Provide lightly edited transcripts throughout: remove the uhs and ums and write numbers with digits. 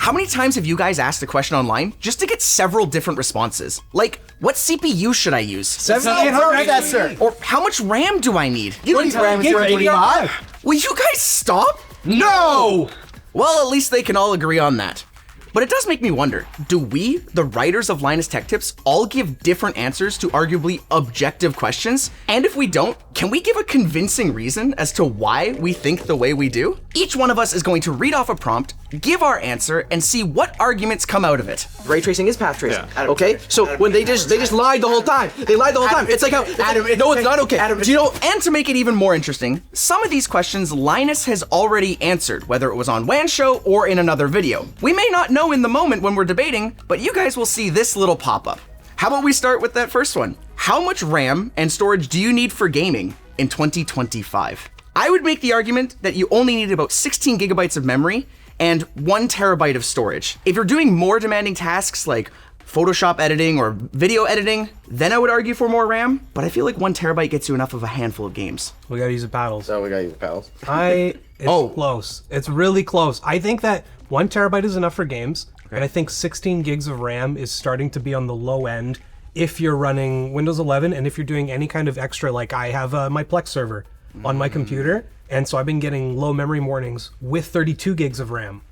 How many times have you guys asked a question online just to get several different responses? Like, what CPU should I use? 7800, Or how much RAM do I need? You don't need RAM in 285. Will you guys stop? No! Well, at least they can all agree on that. But it does make me wonder, do we, the writers of Linus Tech Tips, all give different answers to arguably objective questions? And if we don't, can we give a convincing reason as to why we think the way we do? Each one of us is going to read off a prompt, give our answer, and see what arguments come out of it. Ray tracing is path tracing. Yeah. Okay? So when they just lied the whole time. They lied the whole time. It's like how no, it's not okay. Do you know, and to make it even more interesting, some of these questions Linus has already answered, whether it was on WAN Show or in another video. We may not know in the moment when we're debating, but you guys will see this little pop-up. How about we start with that first one? How much RAM and storage do you need for gaming in 2025? I would make the argument that you only need about 16 gigabytes of memory and 1 terabyte of storage. If you're doing more demanding tasks like Photoshop editing or video editing, then I would argue for more RAM, but I feel like 1 terabyte gets you enough of a handful of games. We gotta use the paddles. So we gotta use the paddles. It's close. It's really close. I think that 1 terabyte is enough for games, and I think 16 gigs of RAM is starting to be on the low end if you're running Windows 11 and if you're doing any kind of extra, like I have my Plex server on my computer, and so I've been getting low memory warnings with 32 gigs of RAM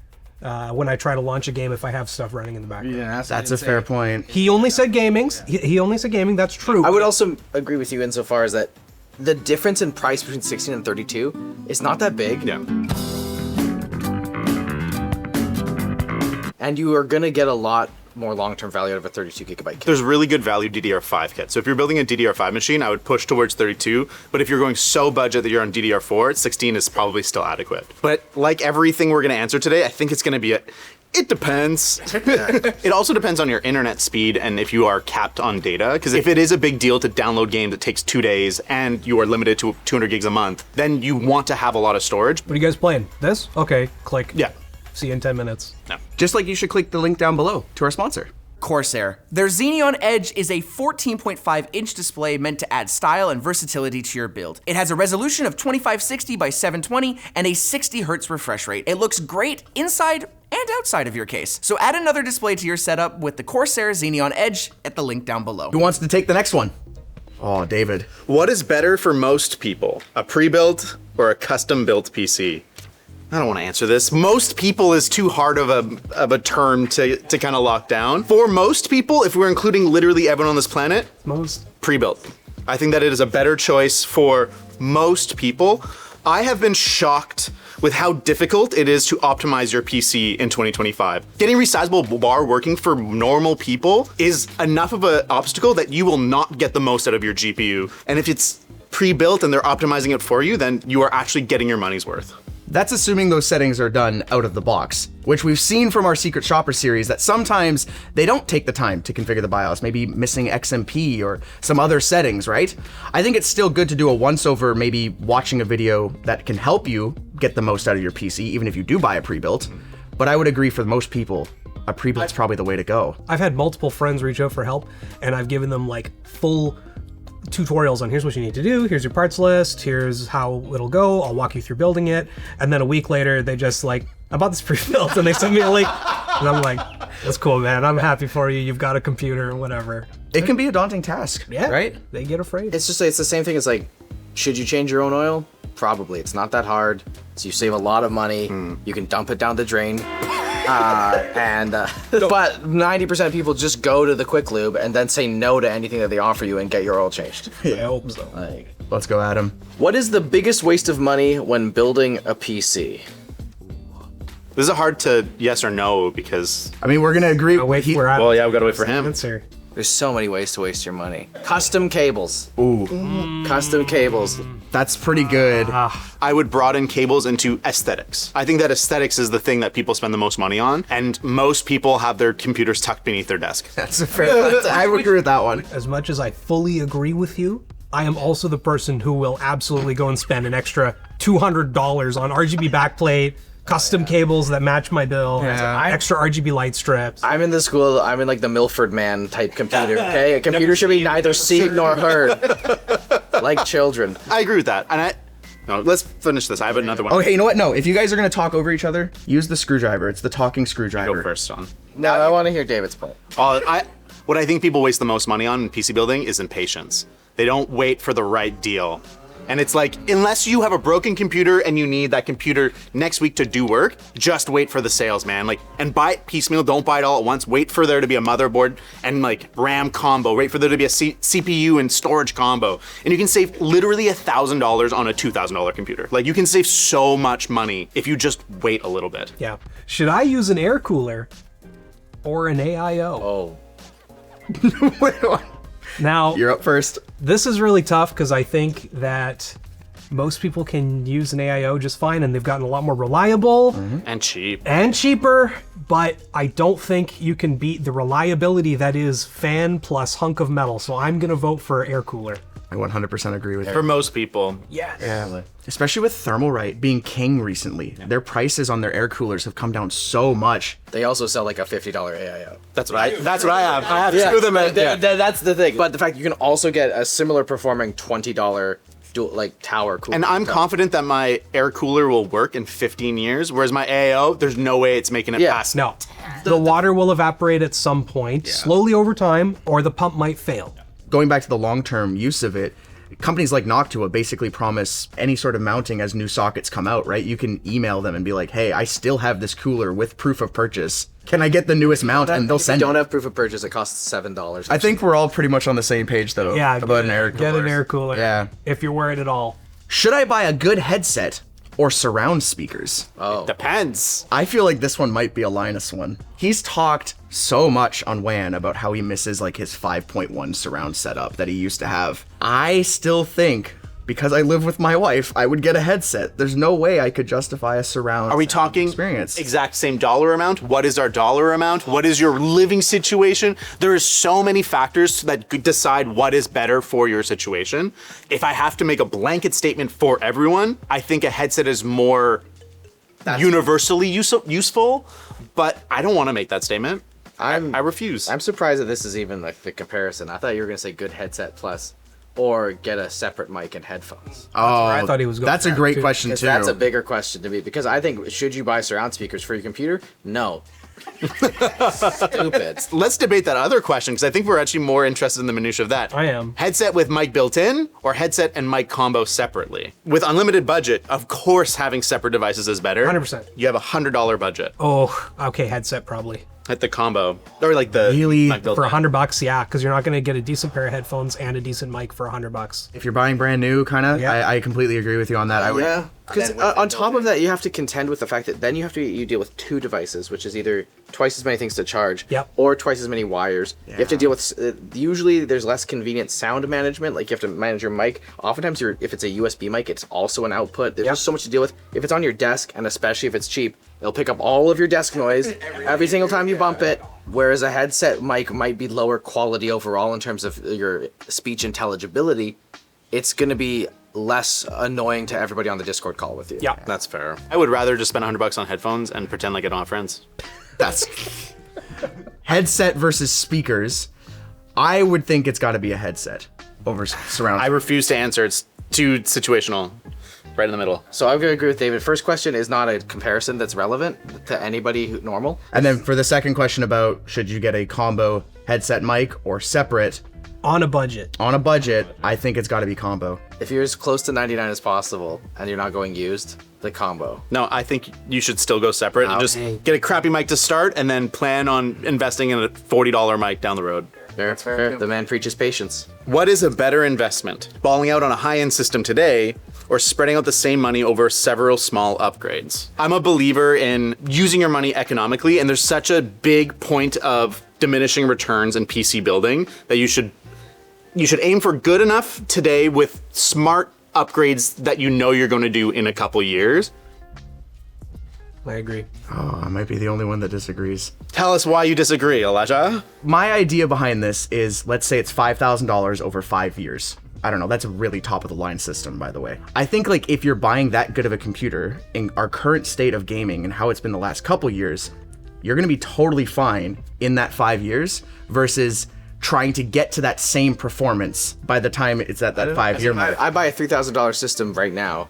when I try to launch a game if I have stuff running in the background. Yeah, That's a fair point. He only said gaming. He only said gaming. That's true. I would also agree with you insofar as that the difference in price between 16 and 32 is not that big. Yeah. And you are gonna get a lot more long-term value out of a 32 gigabyte kit. There's really good value DDR5 kits. So if you're building a DDR5 machine, I would push towards 32. But if you're going so budget that you're on DDR4, 16 is probably still adequate. But like everything we're going to answer today, I think it's going to be it depends. It also depends on your internet speed and if you are capped on data. Because if it is a big deal to download games that takes 2 days and you are limited to 200 gigs a month, then you want to have a lot of storage. What are you guys playing? This? Okay, click. Yeah. See you in 10 minutes. No. Just like you should click the link down below to our sponsor, Corsair. Their Xeneon Edge is a 14.5-inch display meant to add style and versatility to your build. It has a resolution of 2560 by 720 and a 60 Hz refresh rate. It looks great inside and outside of your case. So add another display to your setup with the Corsair Xeneon Edge at the link down below. Who wants to take the next one? Oh, David. What is better for most people, a pre-built or a custom-built PC? I don't want to answer this. Most people is too hard of a term to kind of lock down. For most people, if we're including literally everyone on this planet, pre-built. I think that it is a better choice for most people. I have been shocked with how difficult it is to optimize your PC in 2025. Getting resizable bar working for normal people is enough of an obstacle that you will not get the most out of your GPU. And if it's pre-built and they're optimizing it for you, then you are actually getting your money's worth. That's assuming those settings are done out of the box, which we've seen from our Secret Shopper series that sometimes they don't take the time to configure the BIOS, maybe missing XMP or some other settings, right? I think it's still good to do a once-over, maybe watching a video that can help you get the most out of your PC, even if you do buy a pre-built. But I would agree for most people, a pre-built's probably the way to go. I've had multiple friends reach out for help, and I've given them like full tutorials on here's what you need to do, here's your parts list, here's how it'll go, I'll walk you through building it, and then a week later they just like, I bought this pre-built, and they send me a link, and I'm like, that's cool, man, I'm happy for you, you've got a computer or whatever. It can be a daunting task, right? They get afraid. It's the same thing as like, should you change your own oil? Probably. It's not that hard. So you save a lot of money. You can dump it down the drain. But 90% of people just go to the quick lube and then say no to anything that they offer you and get your oil changed. I hope so. Let's go, Adam. What is the biggest waste of money when building a PC? This is a hard to yes or no because... I mean, we're gonna agree. Wait for Adam. Well, yeah, we've got to wait for him. Answer. There's so many ways to waste your money. Custom cables. Ooh, Custom cables. that's pretty good. I would broaden cables into aesthetics. I think that aesthetics is the thing that people spend the most money on, and most people have their computers tucked beneath their desk. That's a fair. I would agree with that one. As much as I fully agree with you, I am also the person who will absolutely go and spend an extra $200 on RGB backplate, custom cables that match my bill, extra RGB light strips. I'm in the school, I'm in like the Milford Man type computer, okay? A computer should be neither seen nor heard. Like children. I agree with that, and No, let's finish this. I have another one. Okay, you know what? No, if you guys are gonna talk over each other, use the screwdriver. It's the talking Go screwdriver. first, Sean. No, I want to hear David's point. What I think people waste the most money on in PC building is impatience. They don't wait for the right deal. And it's like, unless you have a broken computer and you need that computer next week to do work, just wait for the sales, man. Like, and buy it piecemeal, don't buy it all at once. Wait for there to be a motherboard and like RAM combo. Wait for there to be a CPU and storage combo. And you can save literally $1,000 on a $2,000 computer. Like, you can save so much money if you just wait a little bit. Yeah. Should I use an air cooler or an AIO? Oh, Now, You're up first. this is really tough because I think that most people can use an AIO just fine, and they've gotten a lot more reliable And cheap. and cheaper, but I don't think you can beat the reliability that is fan plus hunk of metal, so I'm going to vote for air cooler. I 100% agree with you. For most people. Yes. Especially with Thermalright being king recently. Their prices on their air coolers have come down so much. they also sell like a $50 AIO. That's what I have. I have two of them. That's the thing. But the fact you can also get a similar performing $20 dual, like tower cooler. And I'm confident that my air cooler will work in 15 years, whereas my AIO, there's no way it's making it past. No. The water will evaporate at some point, slowly over time, or the pump might fail. Going back to the long-term use of it, companies like Noctua basically promise any sort of mounting as new sockets come out, right? You can email them and be like, hey, I still have this cooler with proof of purchase. Can I get the newest mount? And they'll send Don't it. have proof of purchase. It costs $7. I think we're all pretty much on the same page, though, Yeah, about an air cooler. Get an air cooler. Yeah. If you're worried at all. Should I buy a good headset or surround speakers? Depends. I feel like this one might be a Linus one. He's talked so much on WAN about how he misses like his 5.1 surround setup that he used to have. I still think, because I live with my wife, I would get a headset. There's no way I could justify a surround Are we sound talking experience. exact same dollar amount? What is our dollar amount? What is your living situation? There is so many factors that could decide what is better for your situation. If I have to make a blanket statement for everyone, I think a headset is more universally useful, but I don't want to make that statement. I refuse. I'm surprised that this is even like the comparison. I thought you were gonna say good headset plus, or get a separate mic and headphones. I thought he was going That's a for, great too. question, too. That's a bigger question to me because I think should you buy surround speakers for your computer? No. Stupid. Let's debate that other question because I think we're actually more interested in the minutia of that. I am. Headset with mic built in or headset and mic combo separately? With unlimited budget, of course having separate devices is better. 100%. You have $100 budget. Oh, okay, headset probably. At the combo. Or like the Really? mic built For in. $100, yeah, because you're not going to get a decent pair of headphones and a decent mic for $100. If you're buying brand new, kind of, Yeah. I completely agree with you on that. I would. Yeah, because on top of that, you have to contend with the fact that then you deal with two devices, which is either twice as many things to charge, Yep. or twice as many wires. You have to deal with. Usually, there's less convenient sound management. Like you have to manage your mic. Oftentimes, if it's a USB mic, it's also an output. There's just so much to deal with. If it's on your desk, and especially if it's cheap, it'll pick up all of your desk noise every single time you bump it. Whereas a headset mic might be lower quality overall in terms of your speech intelligibility. It's going to be less annoying to everybody on the Discord call with you. Yeah. That's fair. I would rather just spend $100 on headphones and pretend like I don't have friends. That's headset versus speakers. I would think it's got to be a headset over surround. I refuse to answer. It's too situational. Right in the middle. So I'm gonna agree with David. First question is not a comparison that's relevant to anybody normal. And then for the second question about should you get a combo headset mic or separate On a budget. on a budget, I think it's got to be combo. If you're as close to 99 as possible and you're not going used, the combo. No, I think you should still go separate and just get a crappy mic to start and then plan on investing in a $40 mic down the road. Fair. The man preaches patience. What is a better investment? Balling out on a high-end system today or spreading out the same money over several small upgrades? I'm a believer in using your money economically, and there's such a big point of diminishing returns in PC building that you should aim for good enough today with smart upgrades that you know you're going to do in a couple years. I agree. Oh, I might be the only one that disagrees. Tell us why you disagree, Elijah. My idea behind this is, let's say it's $5,000 over 5 years. I don't know, that's a really top of the line system, by the way. I think like if you're buying that good of a computer in our current state of gaming and how it's been the last couple years, you're gonna be totally fine in that 5 years versus trying to get to that same performance by the time it's at that 5 year mark. I buy a $3,000 system right now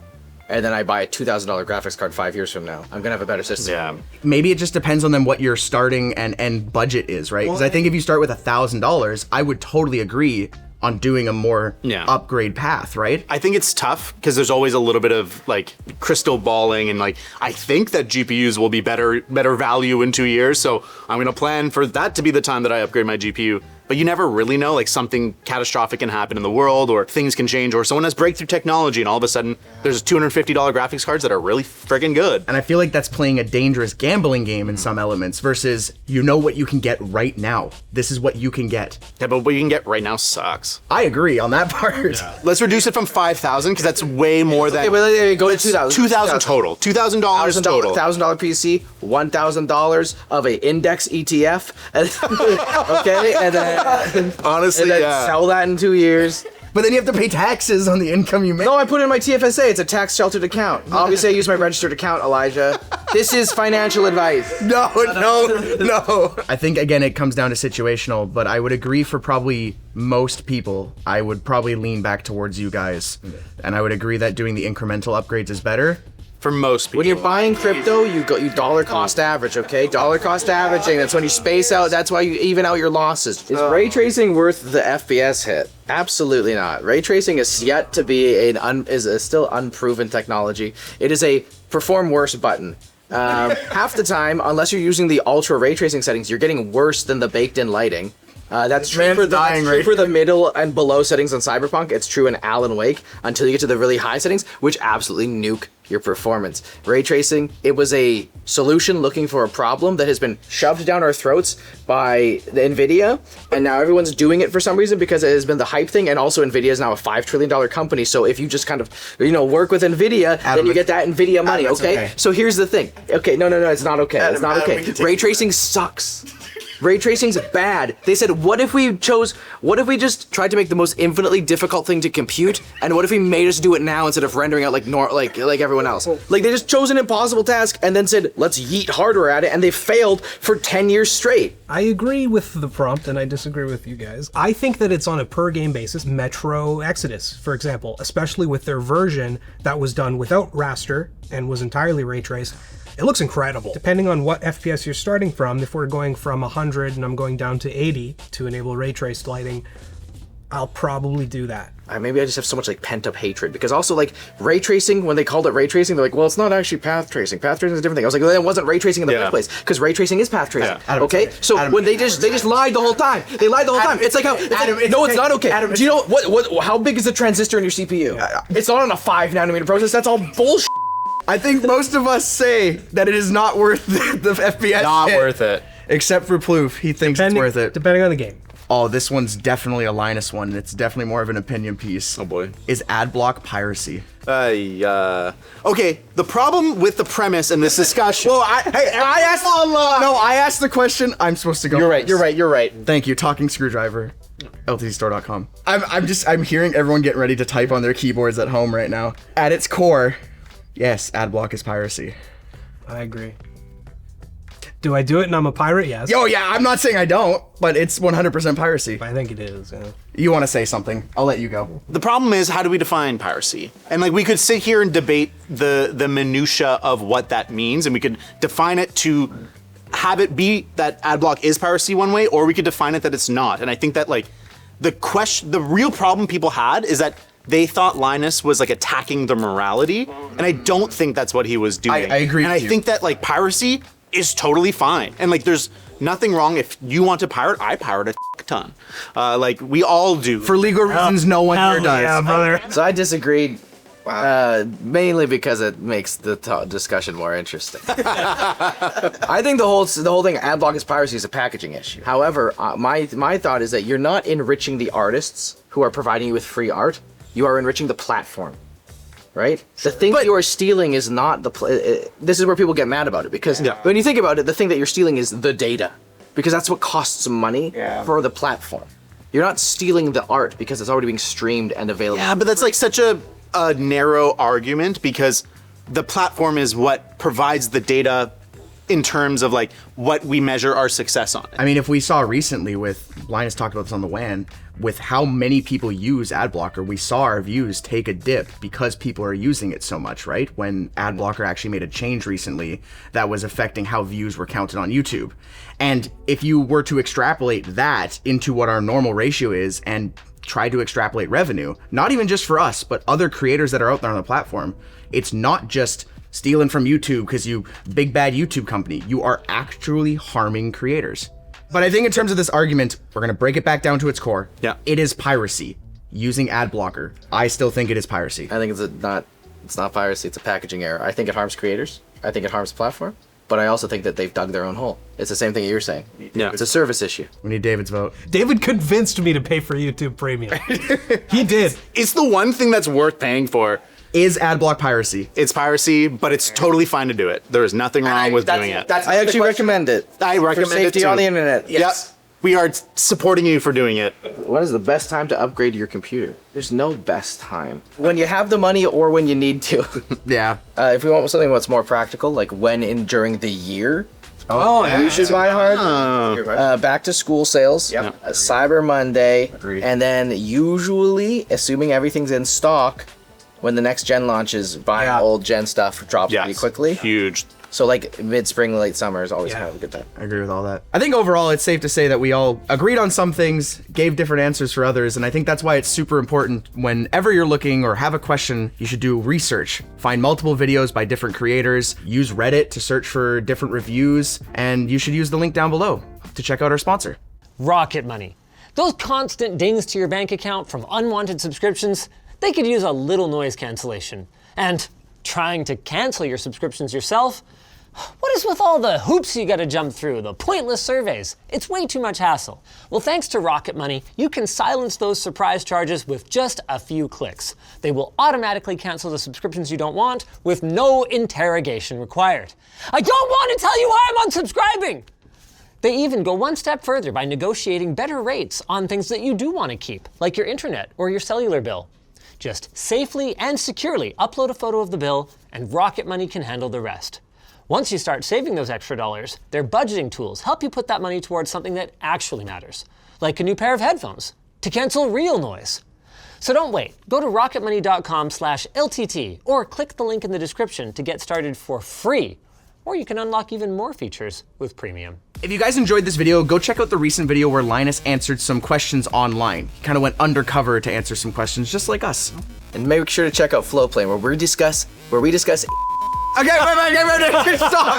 and then I buy a $2,000 graphics card 5 years from now, I'm gonna have a better system. Yeah. Maybe it just depends on then what your starting and end budget is, right? Because I think if you start with $1,000, I would totally agree on doing a more upgrade path, right? I think it's tough because there's always a little bit of like crystal balling and like I think that GPUs will be better value in 2 years, so I'm gonna plan for that to be the time that I upgrade my GPU. But you never really know, like something catastrophic can happen in the world or things can change or someone has breakthrough technology and all of a sudden there's $250 graphics cards that are really friggin' good. And I feel like that's playing a dangerous gambling game in some elements versus you know what you can get right now. This is what you can get. Yeah, but what you can get right now sucks. I agree on that part. Let's reduce it from 5,000 because that's way more than. Okay, but go to 2,000. 2,000 total. $2,000 total. $1,000 PC, $1,000 of a index ETF. Okay, and then Honestly, yeah. sell that in 2 years. But then you have to pay taxes on the income you make. No, I put it in my TFSA. It's a tax sheltered account. Obviously, I use my registered account, Elijah. This is financial advice. No. I think, again, it comes down to situational, but I would agree for probably most people, I would probably lean back towards you guys. And I would agree that doing the incremental upgrades is better. For most people. When you're buying crypto, you dollar cost average, okay? Dollar cost averaging. That's when you space out. That's why you even out your losses. Is ray tracing worth the FPS hit? Absolutely not. Ray tracing is yet to be is a still unproven technology. It is a perform worse button. Half the time, unless you're using the ultra ray tracing settings, you're getting worse than the baked-in lighting. That's true for the middle and below settings on Cyberpunk. It's true in Alan Wake until you get to the really high settings, which absolutely nuke your performance. Ray tracing, it was a solution looking for a problem that has been shoved down our throats by the NVIDIA, and now everyone's doing it for some reason because it has been the hype thing, and also NVIDIA is now a $5 trillion company, so if you just kind of, work with NVIDIA, then you get that NVIDIA money, okay? So here's the thing. Okay, no, it's not okay. It's not okay. Ray tracing sucks. Ray tracing's bad. They said, what if we just tried to make the most infinitely difficult thing to compute, and what if we made us do it now instead of rendering out like everyone else? Like, they just chose an impossible task and then said, let's yeet hardware at it, and they failed for 10 years straight. I agree with the prompt, and I disagree with you guys. I think that it's on a per-game basis. Metro Exodus, for example, especially with their version that was done without raster and was entirely ray traced, it looks incredible. Depending on what FPS you're starting from, if we're going from 100 and I'm going down to 80 to enable ray traced lighting, I'll probably do that. Maybe I just have so much pent up hatred because also ray tracing, when they called it ray tracing, they're like, well, it's not actually path tracing. Path tracing is a different thing. I was like, well, it wasn't ray tracing in the first place because ray tracing is path tracing. Yeah. Okay, when they just lied the whole time. They lied the whole time. It's like how it's not okay. Adam, do you know what? How big is the transistor in your CPU? It's not on a 5 nanometer process. That's all bullshit. I think most of us say that it is not worth the FPS. Not worth it. Except for Plouffe, he thinks it's worth it. Depending on the game. Oh, this one's definitely a Linus one, and it's definitely more of an opinion piece. Oh boy. Is Ad Block Piracy. Okay, the problem with the premise in this discussion. Well, I asked the question. I'm supposed to go. You're right. Thank you, Talking Screwdriver. LTCstore.com. I'm hearing everyone getting ready to type on their keyboards at home right now. At its core, yes, Ad Block is piracy. I agree. Do I do it and I'm a pirate? Yes. Oh yeah, I'm not saying I don't, but it's 100% piracy. I think it is, yeah. You want to say something? I'll let you go. The problem is, how do we define piracy? And we could sit here and debate the minutia of what that means, and we could define it to have it be that Ad Block is piracy one way, or we could define it that it's not. And I think that the real problem people had is that they thought Linus was attacking the morality, and I don't think that's what he was doing. I agree. And with I think that piracy is totally fine, and there's nothing wrong if you want to pirate. I pirate a ton, we all do. For legal reasons, no one here does. Yeah, brother. So I disagreed. Mainly because it makes the discussion more interesting. I think the whole thing, Ad Block is piracy, is a packaging issue. However, my thought is that you're not enriching the artists who are providing you with free art. You are enriching the platform, right? The thing that you are stealing is not this is where people get mad about it, because when you think about it, the thing that you're stealing is the data, because that's what costs money for the platform. You're not stealing the art because it's already being streamed and available. Yeah, but that's such a narrow argument, because the platform is what provides the data in terms of like what we measure our success on. I mean, if we saw recently with, Linus talked about this on the WAN, with how many people use ad blocker, we saw our views take a dip because people are using it so much, right? When ad blocker actually made a change recently that was affecting how views were counted on YouTube. And if you were to extrapolate that into what our normal ratio is and try to extrapolate revenue, not even just for us, but other creators that are out there on the platform, it's not just stealing from YouTube because you big bad YouTube company. You are actually harming creators. But I think in terms of this argument, we're gonna break it back down to its core. Yeah. It is piracy using ad blocker. I still think it is piracy. I think it's not piracy, it's a packaging error. I think it harms creators. I think it harms the platform. But I also think that they've dug their own hole. It's the same thing you're saying. Yeah. It's a service issue. We need David's vote. David convinced me to pay for YouTube Premium. He did. It's the one thing that's worth paying for. Is ad block piracy? It's piracy, but it's totally fine to do it. There is nothing wrong with doing it. I actually recommend it. I recommend for safety it too. on the internet. Yes. Yep. We are supporting you for doing it. What is the best time to upgrade your computer? There's no best time. When you have the money or when you need to. Yeah. If we want something that's more practical, like when in during the year, Oh, yeah. you should buy hard. Back to school sales, Cyber Monday, and then usually, assuming everything's in stock, when the next gen launches, buying old gen stuff drops pretty quickly. Huge. So like mid-spring, late summer is always kind of a good time. I agree with all that. I think overall it's safe to say that we all agreed on some things, gave different answers for others, and I think that's why it's super important whenever you're looking or have a question, you should do research. Find multiple videos by different creators, use Reddit to search for different reviews, and you should use the link down below to check out our sponsor. Rocket Money. Those constant dings to your bank account from unwanted subscriptions, they could use a little noise cancellation. And trying to cancel your subscriptions yourself? What is with all the hoops you gotta jump through, the pointless surveys? It's way too much hassle. Well, thanks to Rocket Money, you can silence those surprise charges with just a few clicks. They will automatically cancel the subscriptions you don't want with no interrogation required. I don't want to tell you why I'm unsubscribing! They even go one step further by negotiating better rates on things that you do want to keep, like your internet or your cellular bill. Just safely and securely upload a photo of the bill, and Rocket Money can handle the rest. Once you start saving those extra dollars, their budgeting tools help you put that money towards something that actually matters, like a new pair of headphones, to cancel real noise. So don't wait. Go to rocketmoney.com/LTT or click the link in the description to get started for free. Or you can unlock even more features with Premium. If you guys enjoyed this video, go check out the recent video where Linus answered some questions online. He kind of went undercover to answer some questions just like us. And make sure to check out Flowplane, where we discuss Okay, wait, stop.